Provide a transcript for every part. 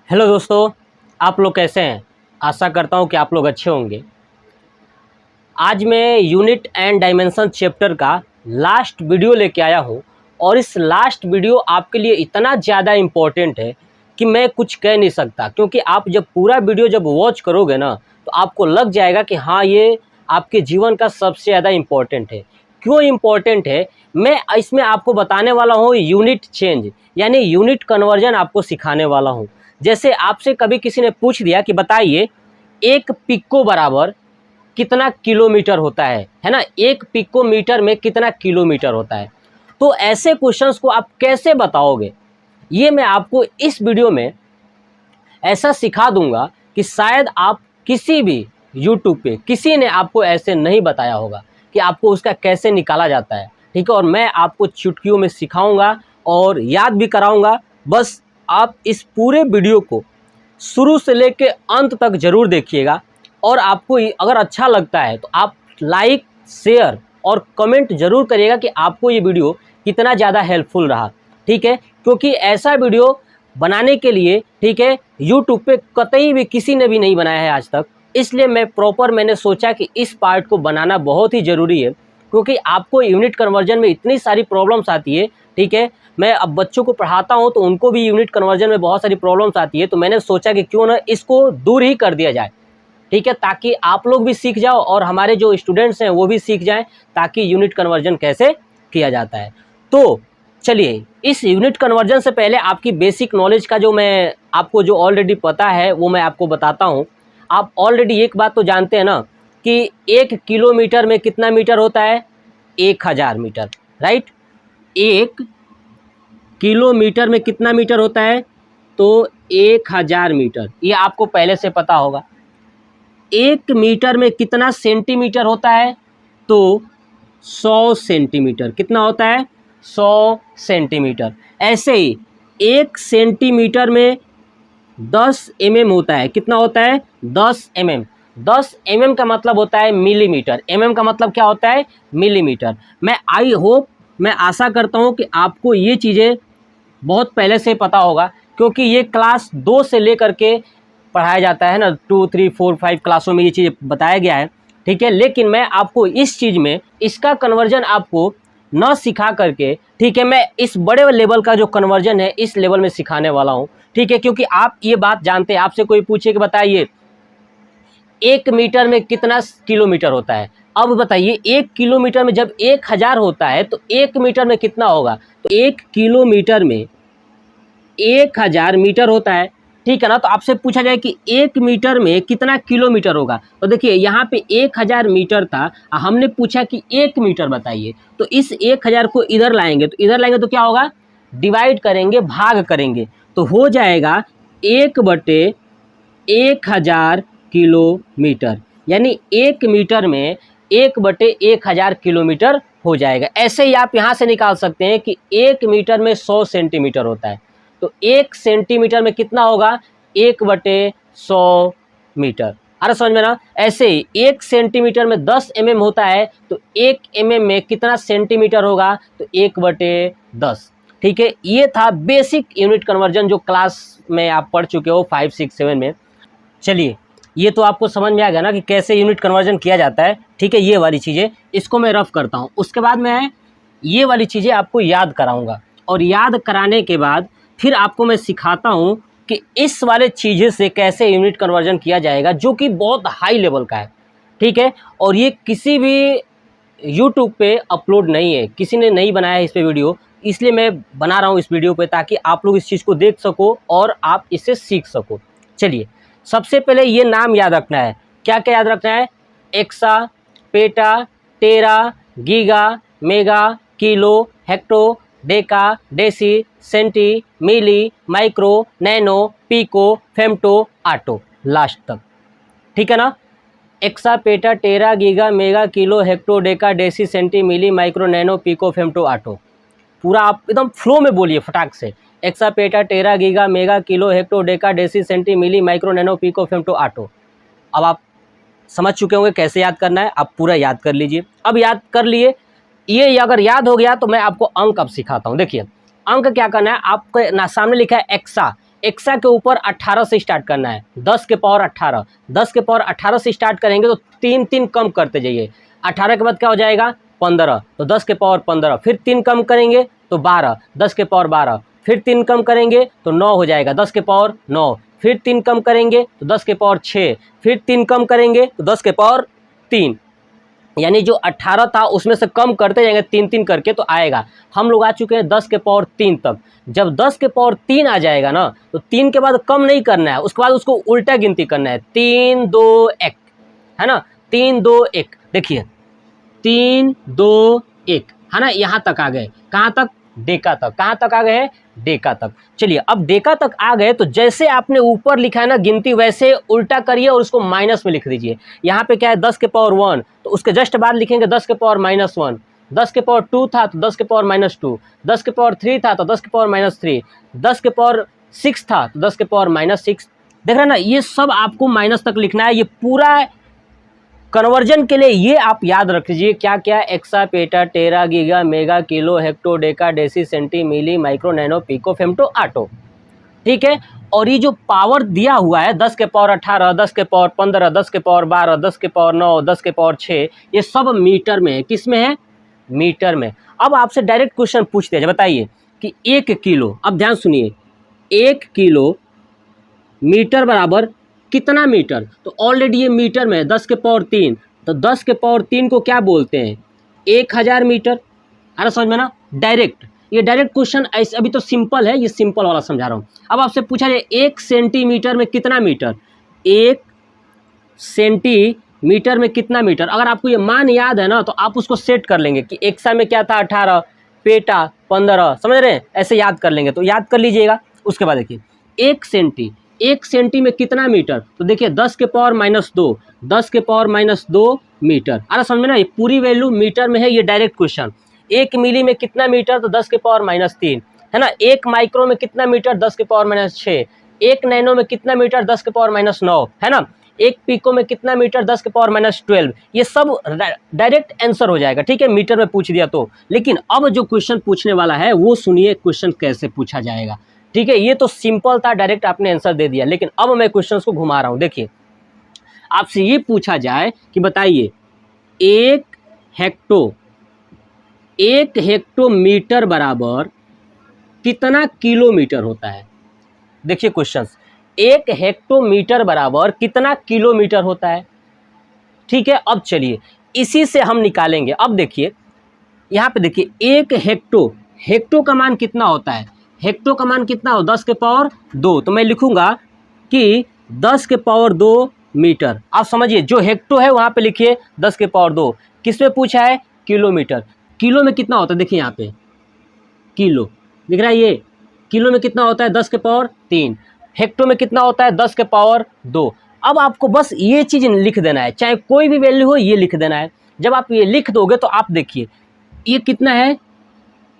Hello दोस्तों, आप लोग कैसे हैं। आशा करता हूं कि आप लोग अच्छे होंगे। आज मैं यूनिट एंड डायमेंशन चैप्टर का लास्ट वीडियो लेके आया हूं और इस लास्ट वीडियो आपके लिए इतना ज़्यादा इम्पोर्टेंट है कि मैं कुछ कह नहीं सकता, क्योंकि आप जब पूरा वीडियो जब वॉच करोगे ना तो आपको लग जाएगा कि हाँ, ये आपके जीवन का सबसे ज़्यादा इम्पोर्टेंट है। क्यों इम्पोर्टेंट है, मैं इसमें आपको बताने वाला हूँ। यूनिट चेंज यानी यूनिट कन्वर्जन आपको सिखाने वाला हूँ। जैसे आपसे कभी किसी ने पूछ दिया कि बताइए एक पिको बराबर कितना किलोमीटर होता है ना, एक पिकोमीटर में कितना किलोमीटर होता है। तो ऐसे क्वेश्चंस को आप कैसे बताओगे, ये मैं आपको इस वीडियो में ऐसा सिखा दूंगा कि शायद आप किसी भी यूट्यूब पे किसी ने आपको ऐसे नहीं बताया होगा कि आपको उसका कैसे निकाला जाता है। ठीक है, और मैं आपको चुटकियों में सिखाऊंगा और याद भी कराऊंगा। बस आप इस पूरे वीडियो को शुरू से लेकर अंत तक ज़रूर देखिएगा और आपको अगर अच्छा लगता है तो आप लाइक, शेयर और कमेंट ज़रूर करिएगा कि आपको ये वीडियो कितना ज़्यादा हेल्पफुल रहा। ठीक है, क्योंकि ऐसा वीडियो बनाने के लिए, ठीक है, यूट्यूब पे कतई भी किसी ने भी नहीं बनाया है आज तक। इसलिए मैंने सोचा कि इस पार्ट को बनाना बहुत ही ज़रूरी है, क्योंकि आपको यूनिट कन्वर्जन में इतनी सारी प्रॉब्लम्स आती है। ठीक है, मैं अब बच्चों को पढ़ाता हूं तो उनको भी यूनिट कन्वर्जन में बहुत सारी प्रॉब्लम्स आती है, तो मैंने सोचा कि क्यों ना इसको दूर ही कर दिया जाए। ठीक है, ताकि आप लोग भी सीख जाओ और हमारे जो स्टूडेंट्स हैं वो भी सीख जाएं, ताकि यूनिट कन्वर्जन कैसे किया जाता है। तो चलिए, इस यूनिट कन्वर्जन से पहले आपकी बेसिक नॉलेज का जो मैं आपको जो ऑलरेडी पता है वो मैं आपको बताता हूँ। आप ऑलरेडी एक बात तो जानते हैं ना कि 1 किलोमीटर में कितना मीटर होता है, 1000 मीटर। राइट, 1 किलोमीटर में कितना मीटर होता है, तो 1000 मीटर, ये आपको पहले से पता होगा। 1 मीटर में कितना सेंटीमीटर होता है, तो 100 सेंटीमीटर। कितना होता है, 100 सेंटीमीटर। ऐसे ही 1 सेंटीमीटर में 10 mm होता है। कितना होता है, 10 mm। 10 mm का मतलब होता है मिलीमीटर। mm का मतलब क्या होता है, मिलीमीटर। मैं आशा करता हूँ कि आपको ये चीज़ें बहुत पहले से पता होगा, क्योंकि ये क्लास 2 से लेकर के पढ़ाया जाता है ना, 2, 3, 4, 5 क्लासों में ये चीज़ बताया गया है। ठीक है, लेकिन मैं आपको इस चीज़ में इसका कन्वर्जन आपको न सिखा करके, ठीक है, मैं इस बड़े लेवल का जो कन्वर्जन है इस लेवल में सिखाने वाला हूँ। ठीक है, क्योंकि आप ये बात जानते हैं, आपसे कोई पूछे कि बताइए 1 मीटर में कितना किलोमीटर होता है। अब बताइए 1 किलोमीटर में जब 1000 होता है तो 1 मीटर में कितना होगा, तो 1 किलोमीटर में 1000 मीटर होता है। ठीक है ना, तो आपसे पूछा जाए कि 1 मीटर में कितना किलोमीटर होगा, तो देखिए यहाँ पे 1000 मीटर था, हमने पूछा कि 1 मीटर बताइए, तो इस 1000 को इधर लाएंगे, तो इधर लाएंगे तो क्या होगा, डिवाइड करेंगे, भाग करेंगे, तो हो जाएगा 1/1000 किलोमीटर। यानी 1 मीटर में 1/1000 किलोमीटर हो जाएगा। ऐसे ही आप यहाँ से निकाल सकते हैं कि 1 मीटर में 100 सेंटीमीटर होता है, तो 1 सेंटीमीटर में कितना होगा, 1/100 मीटर। अरे समझ में ना। ऐसे ही 1 सेंटीमीटर में 10 mm होता है, तो 1 mm में कितना सेंटीमीटर होगा, तो 1/10। ठीक है, ये था बेसिक यूनिट कन्वर्जन जो क्लास में आप पढ़ चुके हो 5, 6, 7 में। चलिए, ये तो आपको समझ में आ गया ना कि कैसे यूनिट कन्वर्जन किया जाता है। ठीक है, ये वाली चीज़ें इसको मैं रफ करता हूँ, उसके बाद मैं ये वाली चीज़ें आपको याद कराऊंगा, और याद कराने के बाद फिर आपको मैं सिखाता हूँ कि इस वाले चीज़ें से कैसे यूनिट कन्वर्जन किया जाएगा, जो कि बहुत हाई लेवल का है। ठीक है, और ये किसी भी यूट्यूब पे अपलोड नहीं है, किसी ने नहीं बनाया है इस पे वीडियो, इसलिए मैं बना रहा हूँ इस वीडियो पे, ताकि आप लोग इस चीज़ को देख सको और आप इससे सीख सको। चलिए, सबसे पहले ये नाम याद रखना है। क्या क्या याद रखना है, exa, peta, tera, giga, mega, kilo, hecto, deca, deci, centi, milli, micro, nano, pico, femto, atto, last तक। ठीक है ना, exa, peta, tera, giga, mega, kilo, hecto, deca, deci, centi, milli, micro, nano, pico, femto, atto. पूरा आप एकदम flow में बोलिए फटाक से, exa, peta, tera, giga, mega, kilo, hecto, deca, deci, centi, milli, micro, nano, pico, femto, atto. अब आप समझ चुके होंगे कैसे याद करना है, आप पूरा याद कर लीजिए। अब याद कर लिए, ये अगर याद हो गया तो मैं आपको अंक अब सिखाता हूँ। देखिए, अंक क्या करना है, आपके ना सामने लिखा है एक्सा, एक्सा के ऊपर 18 से स्टार्ट करना है, 10 के पावर 18, 10 के पावर 18 से स्टार्ट करेंगे तो 3 कम करते जाइए, 18 के बाद क्या हो जाएगा 15, तो 10 के पावर 15, फिर 3 कम करेंगे तो 12, 10 के पावर 12, फिर 3 कम करेंगे तो 9 हो जाएगा, 10 के पावर 9, फिर 3 कम करेंगे तो 10 के पावर 6, फिर 3 कम करेंगे तो 10 के पावर 3, यानी जो 18 था उसमें से कम करते जाएंगे 3 करके तो आएगा। हम लोग आ चुके हैं 10 के पावर 3 तक। जब 10 के पावर 3 आ जाएगा ना तो 3 के बाद कम नहीं करना है, उसके बाद उसको उल्टा गिनती करना है, 3 2 1, है ना, 3 2 1, देखिए 3 2 1, है ना, यहाँ तक आ गए, कहाँ तक, डेका तक, कहाँ तक आ गए हैं, डेका तक। चलिए अब डेका तक आ गए तो जैसे आपने ऊपर लिखा है ना गिनती वैसे उल्टा करिए और उसको माइनस में लिख दीजिए। यहाँ पे क्या है 10 के पावर 1, तो उसके जस्ट बाद लिखेंगे 10 के पावर -1, 10 के पावर 2 था तो 10 के पावर -2, 10 के पावर 3 था तो 10 के पावर -3, 10 के पावर 6 था तो 10 के पावर -6। देख रहे हैं ना, ये सब आपको माइनस तक लिखना है। ये पूरा कन्वर्जन के लिए ये आप याद रख लीजिए क्या क्या, exa peta tera giga mega kilo hecto deca deci centi milli micro nano pico femto atto, ठीक है। और ये जो पावर दिया हुआ है 10 के पावर 18, 10 के पावर 15, 10 के पावर 12, 10 के पावर 9, 10 के पावर 6, ये सब मीटर में है। किस में है, मीटर में। अब आपसे डायरेक्ट क्वेश्चन पूछते हैं, बताइए कि 1 किलो, अब ध्यान सुनिए, 1 किलो मीटर बराबर कितना मीटर, तो ऑलरेडी ये मीटर में है, 10 के पावर 3, तो 10 के पावर 3 को क्या बोलते हैं, 1000 मीटर। अरे समझ में ना, डायरेक्ट, ये डायरेक्ट क्वेश्चन ऐसे, अभी तो सिंपल है, ये सिंपल वाला समझा रहा हूँ। अब आपसे पूछा जाए 1 सेंटीमीटर में कितना मीटर, 1 सेंटीमीटर में कितना मीटर, अगर आपको ये मान याद है ना तो आप उसको सेट कर लेंगे कि एक्सा में क्या था 18, पेटा 15, समझ रहे हैं, ऐसे याद कर लेंगे, तो याद कर लीजिएगा। उसके बाद देखिए 1 सेंटी में कितना मीटर, तो देखिए 10 के पावर -2, 10 के पावर -2 मीटर। अरे समझ में ना, ये पूरी वैल्यू मीटर में है, ये डायरेक्ट क्वेश्चन। 1 मिली में कितना मीटर, तो 10 के पावर -3, है ना। 1 माइक्रो में कितना मीटर, 10 के पावर -6, 1 नैनो में कितना मीटर, 10 के पावर -9, है ना। 1 पिको में कितना मीटर, 10 के पावर -12। ये सब डायरेक्ट आंसर हो जाएगा, ठीक है, मीटर में पूछ दिया तो। लेकिन अब जो क्वेश्चन पूछने वाला है वो सुनिए, क्वेश्चन कैसे पूछा जाएगा, ठीक है। ये तो सिंपल था, डायरेक्ट आपने आंसर दे दिया, लेकिन अब मैं क्वेश्चन को घुमा रहा हूं। देखिए आपसे ये पूछा जाए कि बताइए 1 हेक्टोमीटर बराबर कितना किलोमीटर होता है। देखिए क्वेश्चन, 1 हेक्टोमीटर बराबर कितना किलोमीटर होता है, ठीक है। अब चलिए इसी से हम निकालेंगे। अब देखिए यहाँ पे देखिए 1 हेक्टो का मान कितना होता है, हेक्टो का मान कितना हो, 10 के पावर 2, तो मैं लिखूंगा कि 10 के पावर 2 मीटर। आप समझिए जो हेक्टो है वहाँ पे लिखिए 10 के पावर 2, किस में पूछा है, किलोमीटर। किलो में कितना होता है, देखिए यहाँ पे किलो दिख रहा है, ये किलो में कितना होता है 10 के पावर 3, हेक्टो में कितना होता है 10 के पावर 2। अब आपको बस ये चीज़ लिख देना है, चाहे कोई भी वैल्यू हो ये लिख देना है। जब आप ये लिख दोगे तो आप देखिए ये कितना है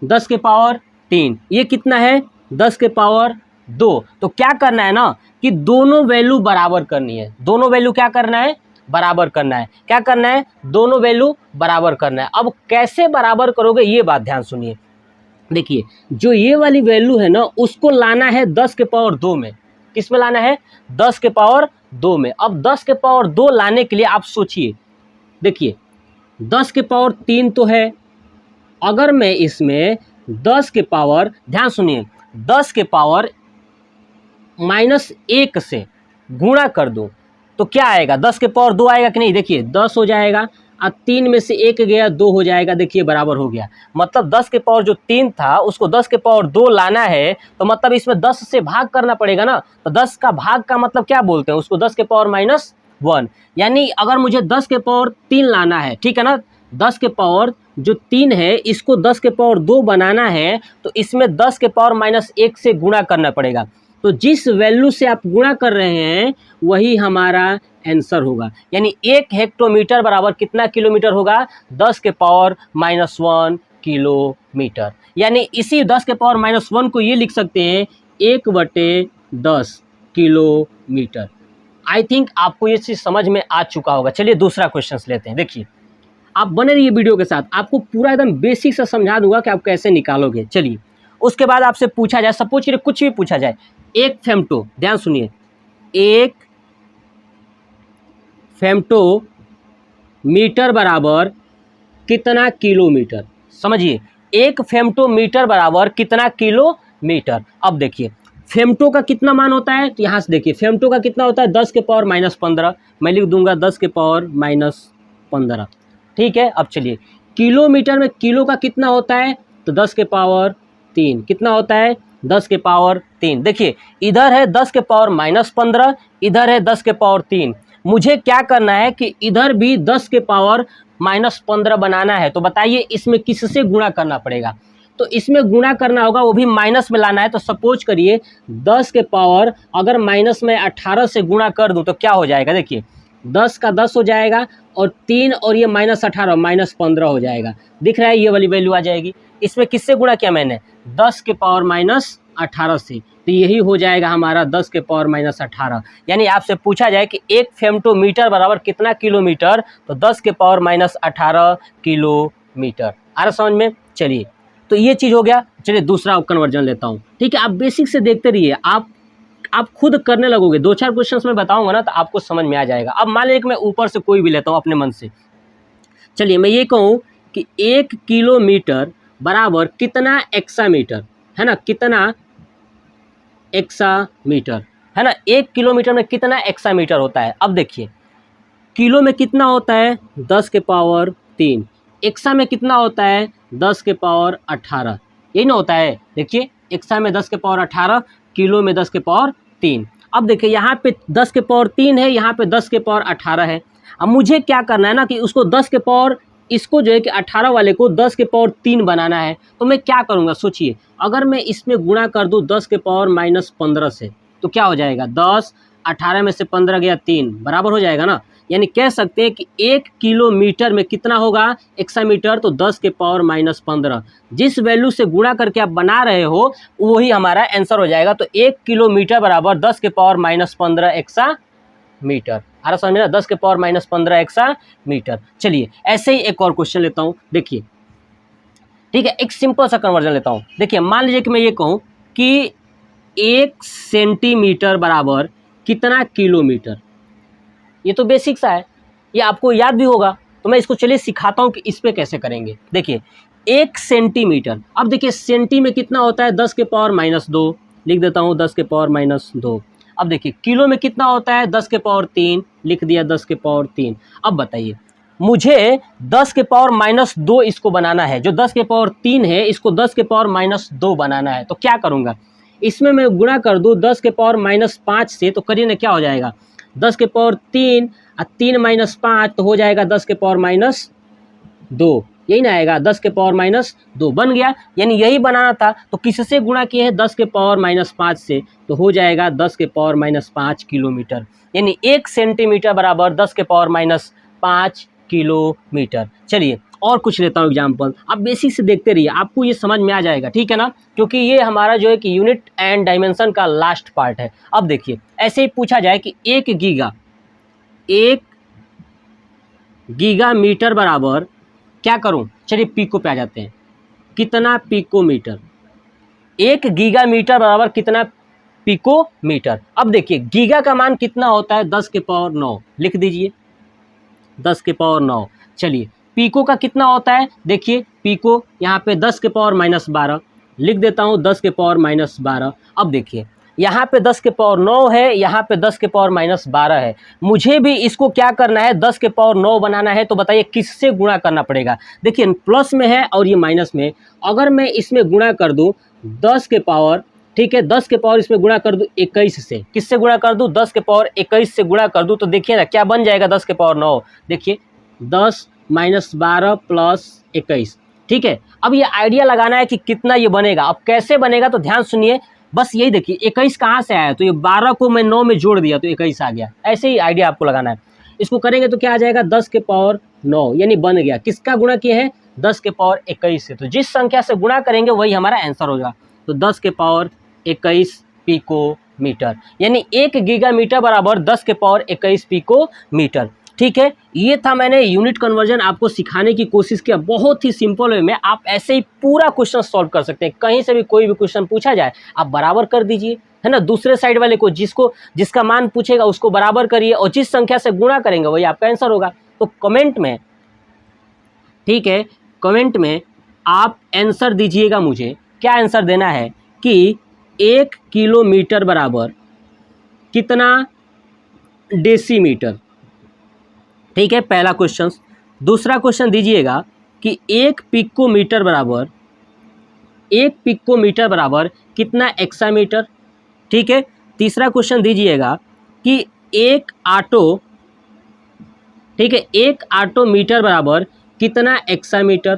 10 के पावर 3, ये कितना है 10 के पावर 2। तो क्या करना है ना कि दोनों वैल्यू बराबर करनी है, दोनों वैल्यू क्या करना है, बराबर करना है। क्या करना है, दोनों वैल्यू बराबर करना है। अब कैसे बराबर करोगे ये बात ध्यान सुनिए। देखिए जो ये वाली वैल्यू है ना उसको लाना है 10 के पावर 2 में। किस में लाना है, 10 के पावर 2 में। अब 10 के पावर 2 लाने के लिए आप सोचिए, देखिए 10 के पावर 3 तो है, अगर मैं इसमें 10 के पावर, ध्यान सुनिए, 10 के पावर -1 से गुणा कर दूं तो क्या आएगा, 10 के पावर 2 आएगा कि नहीं, देखिए 10 हो जाएगा और 3 में से 1 गया 2 हो जाएगा, देखिए बराबर हो गया। मतलब 10 के पावर जो 3 था उसको 10 के पावर 2 लाना है तो मतलब इसमें 10 से भाग करना पड़ेगा ना, तो 10 का भाग का मतलब क्या बोलते हैं उसको, 10 के पावर -1। यानी अगर मुझे 10 के पावर 3 लाना है, ठीक है ना, 10 के पावर जो 3 है इसको 10 के पावर 2 बनाना है तो इसमें 10 के पावर -1 से गुणा करना पड़ेगा। तो जिस वैल्यू से आप गुणा कर रहे हैं वही हमारा आंसर होगा। यानी 1 हेक्टोमीटर बराबर कितना किलोमीटर होगा, 10 के पावर -1 किलोमीटर। यानी इसी 10 के पावर -1 को ये लिख सकते हैं 1/10 किलोमीटर। आई थिंक आपको ये चीज़ समझ में आ चुका होगा। चलिए दूसरा क्वेश्चन लेते हैं। देखिए आप बने रहिए वीडियो के साथ, आपको पूरा एकदम बेसिक से समझा दूंगा कि आप कैसे निकालोगे। चलिए उसके बाद आपसे पूछा जाए, सपोज करिए कुछ भी पूछा जाए एक फेम्टो, ध्यान सुनिए, एक फेम्टोमीटर बराबर कितना किलोमीटर, समझिए, एक फेम्टोमीटर बराबर कितना किलोमीटर। अब देखिए फेम्टो का कितना मान होता है, तो यहाँ से देखिए फेम्टो का कितना होता है 10 के पावर -15, मैं लिख दूंगा 10 के पावर -15, ठीक है। अब चलिए किलोमीटर में किलो का कितना होता है, तो 10 के पावर 3, कितना होता है 10 के पावर 3। देखिए इधर है 10 के पावर -15, इधर है 10 के पावर 3, मुझे क्या करना है कि इधर भी 10 के पावर -15 बनाना है। तो बताइए इसमें किससे गुणा करना पड़ेगा, तो इसमें गुणा करना होगा, वो भी माइनस में लाना है। तो सपोज करिए 10 के पावर अगर माइनस में 18 से गुणा कर दूं तो क्या हो जाएगा, देखिए 10 का 10 हो जाएगा और 3 और ये -18 -15 हो जाएगा, दिख रहा है, ये वाली वैल्यू आ जाएगी। इसमें किससे गुणा किया मैंने 10 के पावर -18 से, तो यही हो जाएगा हमारा 10 के पावर -18। यानी आपसे पूछा जाए कि एक फेम्टोमीटर बराबर कितना किलोमीटर, तो 10 के पावर -18 किलोमीटर। आ रहा समझ में। चलिए तो ये चीज़ हो गया। चलिए दूसरा कन्वर्जन लेता हूँ, ठीक है। आप बेसिक से देखते रहिए, आप खुद करने लगोगे, 2-4 क्वेश्चंस में बताऊंगा ना तो आपको समझ में आ जाएगा। अब मान लीजिए कि मैं ऊपर से कोई भी लेता हूँ अपने मन से। चलिए मैं ये कहूँ कि 1 किलोमीटर बराबर कितना एक्सामीटर, है ना, कितना एक्सामीटर, है ना, 1 किलोमीटर में कितना एक्सामीटर होता है। अब देखिए किलो में कितना होता है 10 के पावर 3, एक्सा में कितना होता है 10 के पावर 18, यही ना होता है। देखिए एक्सा में 10 के पावर 18, किलो में 10 के पावर 3। अब देखिए यहाँ पे 10 के पावर 3 है, यहाँ पे 10 के पावर 18 है। अब मुझे क्या करना है ना कि उसको 10 के पावर, इसको जो है कि 18 वाले को 10 के पावर 3 बनाना है। तो मैं क्या करूँगा सोचिए, अगर मैं इसमें गुणा कर दूँ 10 के पावर -15 से, तो क्या हो जाएगा 10, 18 में से 15 गया 3, बराबर हो जाएगा ना। यानी कह सकते हैं कि 1 किलोमीटर में कितना होगा एक्सामीटर, तो 10 के पावर -15। जिस वैल्यू से गुणा करके आप बना रहे हो वही हमारा आंसर हो जाएगा। तो 1 किलोमीटर बराबर 10 के पावर -15 एक्सामीटर। आ रहा समझ में ना, 10 के पावर -15 एक्सामीटर। चलिए ऐसे ही एक और क्वेश्चन लेता हूँ, देखिए, ठीक है, एक सिंपल सा कन्वर्जन लेता हूँ। देखिए मान लीजिए कि मैं ये कहूँ कि 1 सेंटीमीटर बराबर कितना किलोमीटर, ये तो बेसिक सा है, ये आपको याद भी होगा। तो मैं इसको चलिए सिखाता हूँ कि इस पे कैसे करेंगे। देखिए 1 सेंटीमीटर, अब देखिए सेंटी में कितना होता है 10 के पावर -2, लिख देता हूँ 10 के पावर -2। अब देखिए किलो में कितना होता है 10 के पावर 3, लिख दिया 10 के पावर 3। अब बताइए मुझे 10 के पावर -2 इसको बनाना है, जो 10 के पावर 3 है इसको 10 के पावर -2 बनाना है। तो क्या करूँगा, इसमें मैं गुणा कर दूँ 10 के पावर -5 से, तो करिए ना क्या हो जाएगा 10 के पावर 3 और 3 - 5 तो हो जाएगा 10 के पावर -2, यही ना आएगा 10 के पावर -2 बन गया। यानी यही बनाना था, तो किससे गुणा किए हैं 10 के पावर -5 से, तो हो जाएगा 10 के पावर -5 किलोमीटर। यानी 1 सेंटीमीटर बराबर 10 के पावर -5 किलोमीटर। चलिए और कुछ लेता हूँ एग्जाम्पल, आप बेसिक से देखते रहिए, आपको ये समझ में आ जाएगा, ठीक है ना, क्योंकि ये हमारा जो है कि यूनिट एंड डायमेंशन का लास्ट पार्ट है। अब देखिए ऐसे ही पूछा जाए कि 1 गीगामीटर बराबर क्या करूं, चलिए पिको पे आ जाते हैं, कितना पिकोमीटर, 1 गीगामीटर बराबर कितना पिकोमीटर। अब देखिए गीगा का मान कितना होता है 10 के पावर 9, लिख दीजिए 10 के पावर 9। चलिए पिको का कितना होता है, देखिए पिको यहाँ पे 10 के पावर -12, लिख देता हूँ 10 के पावर -12। अब देखिए यहाँ पे 10 के पावर 9 है, यहाँ पे 10 के पावर -12 है, मुझे भी इसको क्या करना है 10 के पावर 9 बनाना है। तो बताइए किससे गुणा करना पड़ेगा, देखिए प्लस में है और ये माइनस में। अगर मैं इसमें गुणा कर दूँ 10 के पावर, ठीक है, 10 के पावर इसमें गुणा कर दूँ 21 से, किससे गुणा कर दूँ 10 के पावर 21 से गुणा कर दूँ, तो देखिए ना क्या बन जाएगा 10 के पावर 9, देखिए 10 -12 + 21, ठीक है। अब ये आइडिया लगाना है कि कितना ये बनेगा। अब कैसे बनेगा तो ध्यान सुनिए, बस यही देखिए 21 कहाँ से आया, तो ये 12 को मैं 9 में जोड़ दिया तो 21 आ गया। ऐसे ही आइडिया आपको लगाना है। इसको करेंगे तो क्या आ जाएगा 10 के पावर 9, यानी बन गया, किसका गुणा किए हैं 10 के पावर 21 से। तो जिस संख्या से गुणा करेंगे वही हमारा आंसर होगा। तो 10 के पावर 21 पिकोमीटर, यानी 1 गीगामीटर बराबर 10 के पावर 21 पिकोमीटर, ठीक है। ये था, मैंने यूनिट कन्वर्जन आपको सिखाने की कोशिश किया बहुत ही सिंपल वे में। आप ऐसे ही पूरा क्वेश्चन सॉल्व कर सकते हैं, कहीं से भी कोई भी क्वेश्चन पूछा जाए आप बराबर कर दीजिए, है ना, दूसरे साइड वाले को जिसका मान पूछेगा उसको बराबर करिए और जिस संख्या से गुणा करेंगे वही आपका आंसर होगा। तो कमेंट में, ठीक है, कमेंट में आप आंसर दीजिएगा मुझे, क्या आंसर देना है कि 1 किलोमीटर बराबर कितना डेसीमीटर, ठीक है, पहला क्वेश्चन। दूसरा क्वेश्चन दीजिएगा कि 1 पिकोमीटर बराबर कितना एक्सामीटर, ठीक है। तीसरा क्वेश्चन दीजिएगा कि 1 ऑटो, ठीक है, 1 ऑटोमीटर बराबर कितना एक्सामीटर,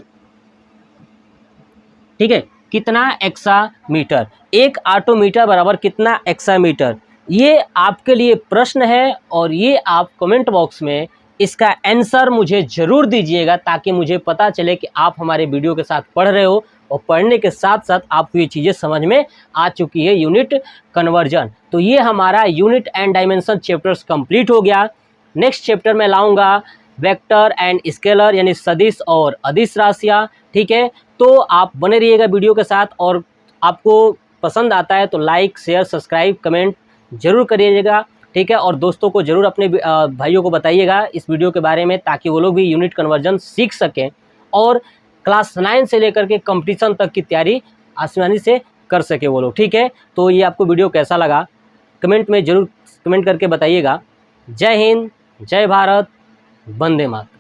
ठीक है, कितना एक्सामीटर, 1 ऑटोमीटर बराबर कितना एक्सामीटर। ये आपके लिए प्रश्न है और ये आप कमेंट बॉक्स में इसका आंसर मुझे ज़रूर दीजिएगा ताकि मुझे पता चले कि आप हमारे वीडियो के साथ पढ़ रहे हो और पढ़ने के साथ साथ आपको ये चीज़ें समझ में आ चुकी है यूनिट कन्वर्जन। तो ये हमारा unit and dimension chapters complete हो गया। नेक्स्ट चैप्टर में लाऊंगा वेक्टर एंड स्केलर यानी सदिश और अदिश राशियाँ, ठीक है। तो आप बने रहिएगा वीडियो के साथ और आपको पसंद आता है तो लाइक शेयर सब्सक्राइब कमेंट जरूर करिएगा, ठीक है। और दोस्तों को ज़रूर अपने भाइयों को बताइएगा इस वीडियो के बारे में ताकि वो लोग भी यूनिट कन्वर्जन सीख सकें और क्लास 9 से लेकर के कंपटीशन तक की तैयारी आसानी से कर सके वो लोग, ठीक है। तो ये आपको वीडियो कैसा लगा कमेंट में ज़रूर कमेंट करके बताइएगा। जय हिंद, जय भारत, वंदे मातरम।